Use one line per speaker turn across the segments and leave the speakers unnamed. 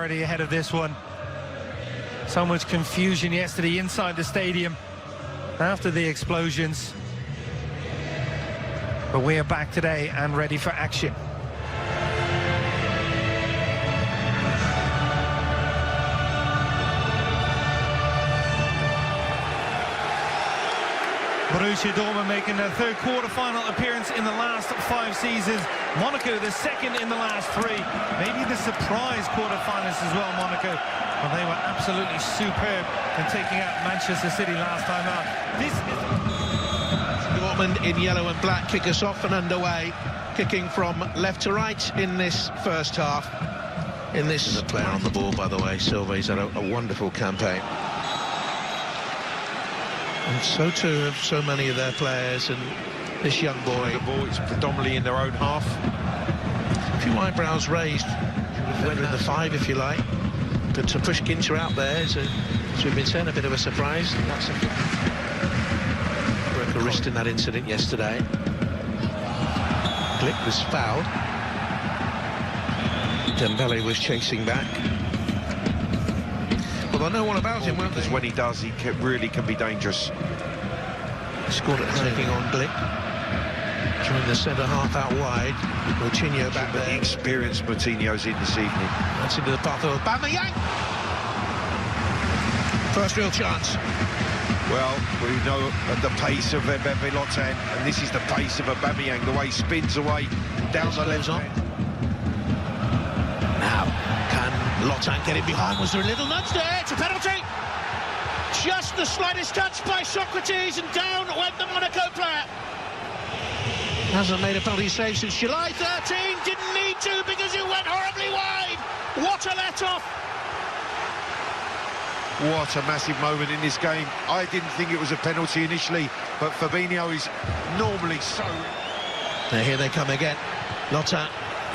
clarity ahead of this one. So much confusion yesterday inside the stadium after the explosions. But we are back today and ready for action. Borussia Dortmund making their third quarter-final appearance in the last 5 seasons. Monaco the second in the last 3. Maybe the surprise quarter-finalists as well, Monaco. Well, they were absolutely superb in taking out Manchester City last time out. This is...
Dortmund in yellow and black kick us off and underway. Kicking from left to right in this first half. In this... The player on the ball, by the way, Silva. He's had a wonderful campaign. And so too have so many of their players, and this young boy.
The ball is predominantly in their own half.
A few eyebrows raised. Whether in the 5, if you like. But Pushkin's out there, so as we've been saying, a bit of a surprise. That's broke a wrist in that incident yesterday. Glick was fouled. Dembele was chasing back. Well, I know all about him, won't they?
Because when he does, he really can be dangerous.
Scored at taking on Glick. Joined the centre half out wide. Coutinho back there.
The experienced Coutinho's in this evening.
That's into the path of Aubameyang. First real chance.
Well, we know at the pace of Mbappé, and this is the pace of Aubameyang, the way he spins away down the left side.
Now, can Lotan get it behind? Was there a little nudge there? It's a penalty! Just the slightest touch by Socrates, and down went the Monaco player. Hasn't made a penalty save since July 13. Didn't need to because it went horribly wide. What a let-off.
What a massive moment in this game. I didn't think it was a penalty initially, but Fabinho is normally so...
Now here they come again. Lotan.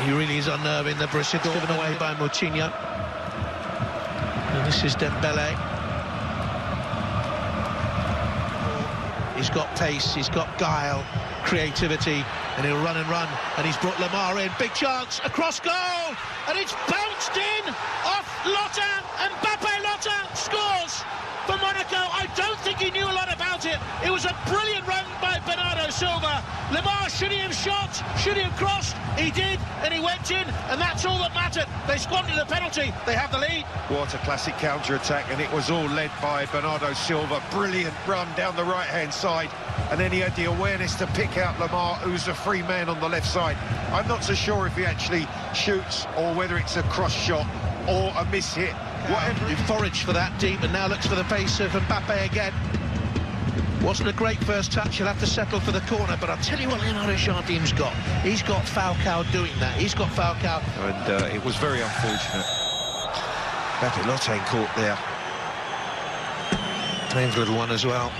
He really is unnerving the Borussia Dortmund, given away by Coutinho. And this is Dembele. He's got pace, he's got guile, creativity, and he'll run, and he's brought Lamar in. Big chance, across goal, and it's bounced in off Lotan, and Mbappé Lotan scores for Monaco. I don't think he knew a lot about it. It was a brilliant run by Bernardo Silva. Lamar, should he have shot? Should he have crossed? He did, and he went in, and that's all that mattered. They squandered the penalty. They have the lead.
What a classic counter-attack, and it was all led by Bernardo Silva. Brilliant run down the right-hand side, and then he had the awareness to pick out Lamar, who's a free man on the left side. I'm not so sure if he actually shoots or whether it's a cross shot or a miss hit.
Whatever. He foraged for that deep, and now looks for the pace of Mbappé again. Wasn't a great first touch, he'll have to settle for the corner, but I'll tell you what Leonardo Jardim's got. He's got Falcao doing that, he's got Falcao.
And it was very unfortunate. Mbappé Lotan caught there.
Name's a little one as well.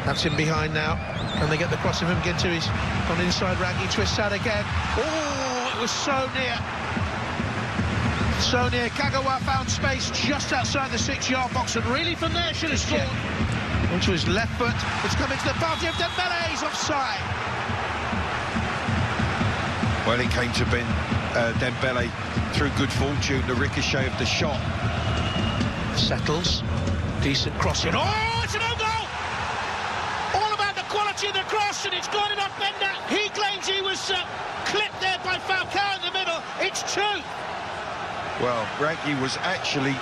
That's him behind now. Can they get the cross of him, get to his on inside rag, he twists out again. Oh, it was so near. So near. Kagawa found space just outside the 6-yard box, and really from there should have scored. Onto his left foot, it's coming to the party of Dembele, he's offside.
Well, it came to Dembele through good fortune, the ricochet of the shot.
Settles, decent crossing. Oh, it's an own goal! All about the quality of the cross, and it's gone enough Bender. He claims he was clipped there by Falcao in the middle. It's 2.
Well, Raggi was actually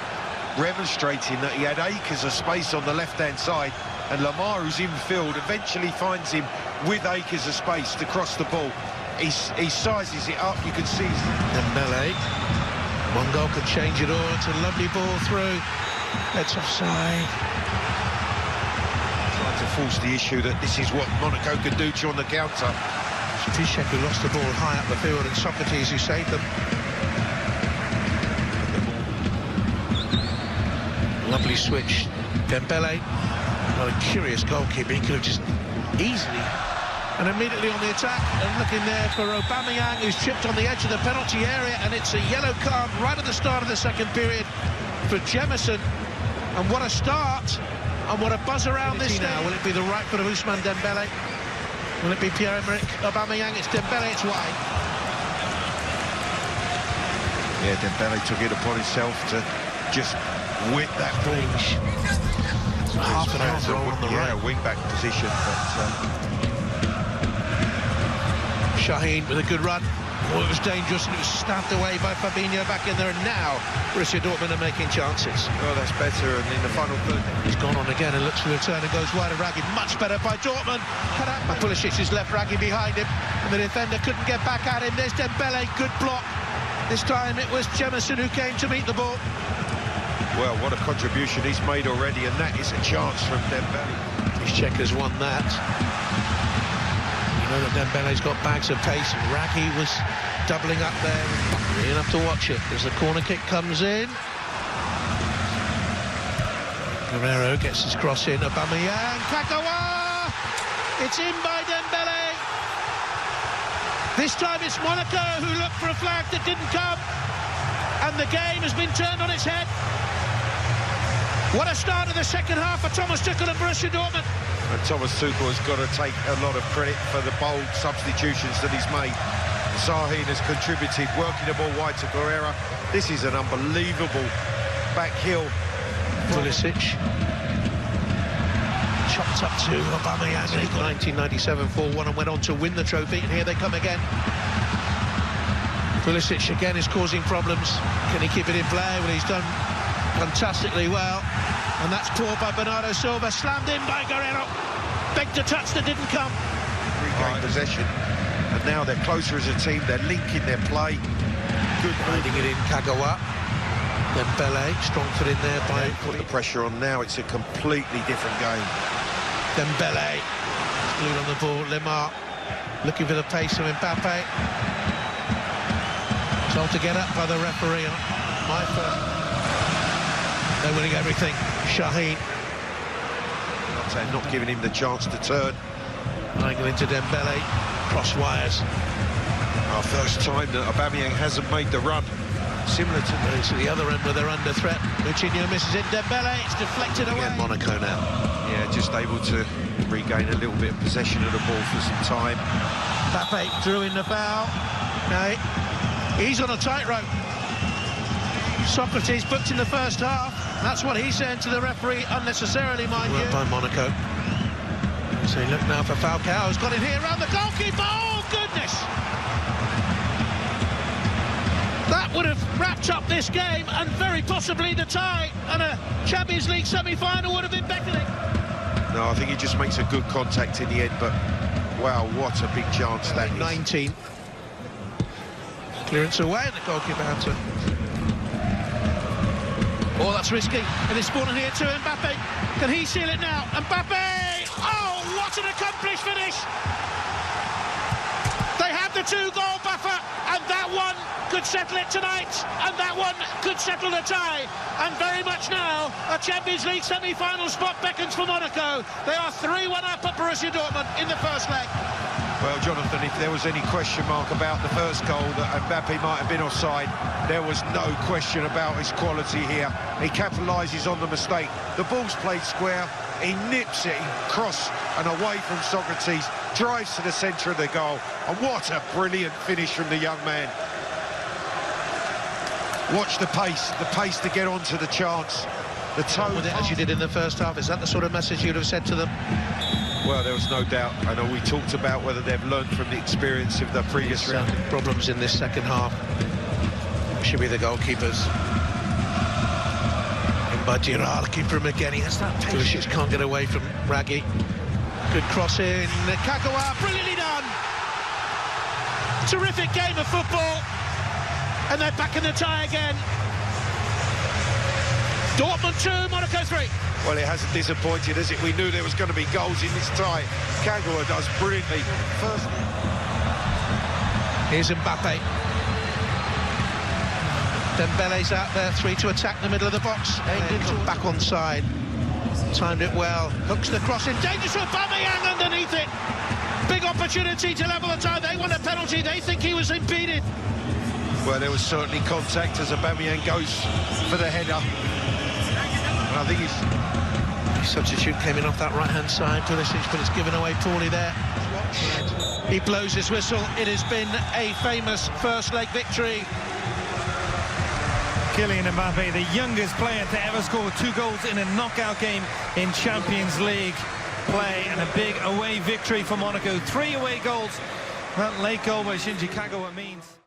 remonstrating that he had acres of space on the left-hand side, and Lamar, who's in field, eventually finds him with acres of space to cross the ball. He sizes it up, you can see.
Dembele, one goal could change it all. It's a lovely ball through. It's offside.
Trying to force the issue that this is what Monaco could do to you on the counter.
Piszczek who lost the ball high up the field, and Socrates who saved them. Lovely switch. Dembele, well, a curious goalkeeper. He could have just easily, and immediately on the attack, and looking there for Aubameyang, who's chipped on the edge of the penalty area, and it's a yellow card right at the start of the second period for Jemison. And what a start, and what a buzz around this now. Will it be the right foot of Ousmane Dembele? Will it be Pierre-Emerick Aubameyang? It's Dembele, it's wide.
Yeah, Dembele took it upon himself to just whip that ball.
Half an hour roll on the right.
Wing-back position, but...
Shaheen with a good run. Oh, it was dangerous, and it was stabbed away by Fabinho back in there, and now Borussia Dortmund are making chances.
Well, that's better, and in the final third...
He's gone on again and looks for the return and goes wide of Raggi. Much better by Dortmund. Pulisic is left Raggi behind him, and the defender couldn't get back at him. There's Dembele, good block. This time it was Jemison who came to meet the ball.
Well, what a contribution he's made already, and that is a chance from Dembele.
His checkers won that. You know that Dembele's got bags of pace, and Raggi was doubling up there. Really enough to watch it as the corner kick comes in. Guerrero gets his cross in. Aubameyang, Kagawa! It's in by Dembele. This time it's Monaco who looked for a flag that didn't come, and the game has been turned on its head. What a start of the second half for Thomas Tuchel and Borussia Dortmund.
And Thomas Tuchel has got to take a lot of credit for the bold substitutions that he's made. Shaheen has contributed, working the ball wide to Guerrero. This is an unbelievable back heel.
Pulisic chopped up to Aubameyang in 1997 4-1 and went on to win the trophy, and here they come again. Pulisic again is causing problems. Can he keep it in play? Well, he's done fantastically well, and that's poor by Bernardo Silva, slammed in by Guerrero. Begged a touch that didn't come.
Regained possession, and now they're closer as a team. They're linking their play. Good
finding it in Kagawa. Dembele, strong foot in there by...
Put the pressure on now, it's a completely different game.
Dembele, glued on the ball. Lemar looking for the pace of Mbappé. Told to get up by the referee. My first. They're winning everything. Shaheen.
Not giving him the chance to turn.
Angle into Dembele. Cross wires.
Our first time that Aubameyang hasn't made the run. Similar to
the other end where they're under threat. Coutinho misses it. Dembele, it's deflected away. Again, Monaco now.
Yeah, just able to regain a little bit of possession of the ball for some time.
Mbappé drew in the foul. No, he's on a tightrope. Socrates booked in the first half. That's what he's saying to the referee, unnecessarily, mind you. By Monaco. So look now for Falcao. He's got it here around the goalkeeper. Oh, goodness! That would have wrapped up this game, and very possibly the tie, and a Champions League semi-final would have been beckoning.
No, I think he just makes a good contact in the end, but wow, what a big chance that is.
19. Clearance away, and the goalkeeper had to... Oh, that's risky, and it's fallen here to Mbappé. Can he seal it now? Mbappé! Oh, what an accomplished finish! They have the two-goal buffer, and that one could settle it tonight, and that one could settle the tie. And very much now, a Champions League semi-final spot beckons for Monaco. They are 3-1 up at Borussia Dortmund in the first leg.
Well, Jonathan, if there was any question mark about the first goal that Mbappé might have been offside, there was no question about his quality here. He capitalises on the mistake. The ball's played square, he nips it cross and away from Socrates, drives to the centre of the goal, and what a brilliant finish from the young man. Watch the pace to get onto the chance. The tone
with it as you did in the first half. Is that the sort of message you'd have said to them?
Well, there was no doubt. I know we talked about whether they've learned from the experience of the previous round.
Problems in this second half. Should be the goalkeepers. Mbadira looking for him again. He has that pace. Pulisic can't get away from Raggi. Good cross in. Kagawa, brilliantly done. Terrific game of football. And they're back in the tie again. Dortmund 2, Monaco 3.
Well, it hasn't disappointed, has it? We knew there was going to be goals in this tie. Kagawa does brilliantly. First.
Here's Mbappé. Dembele's out there, 3 to attack the middle of the box. Back on side. Timed it well. Hooks the cross in. Dangerous to Aubameyang underneath it. Big opportunity to level the tie. They want a penalty. They think he was impeded.
Well, there was certainly contact as Aubameyang goes for the header. And I think his
substitute came in off that right-hand side, Pulisic, but it's given away poorly there. He blows his whistle. It has been a famous first leg victory.
Kylian Mbappé, the youngest player to ever score 2 goals in a knockout game in Champions League play, and a big away victory for Monaco. 3 away goals. That late goal by Shinji Kagawa means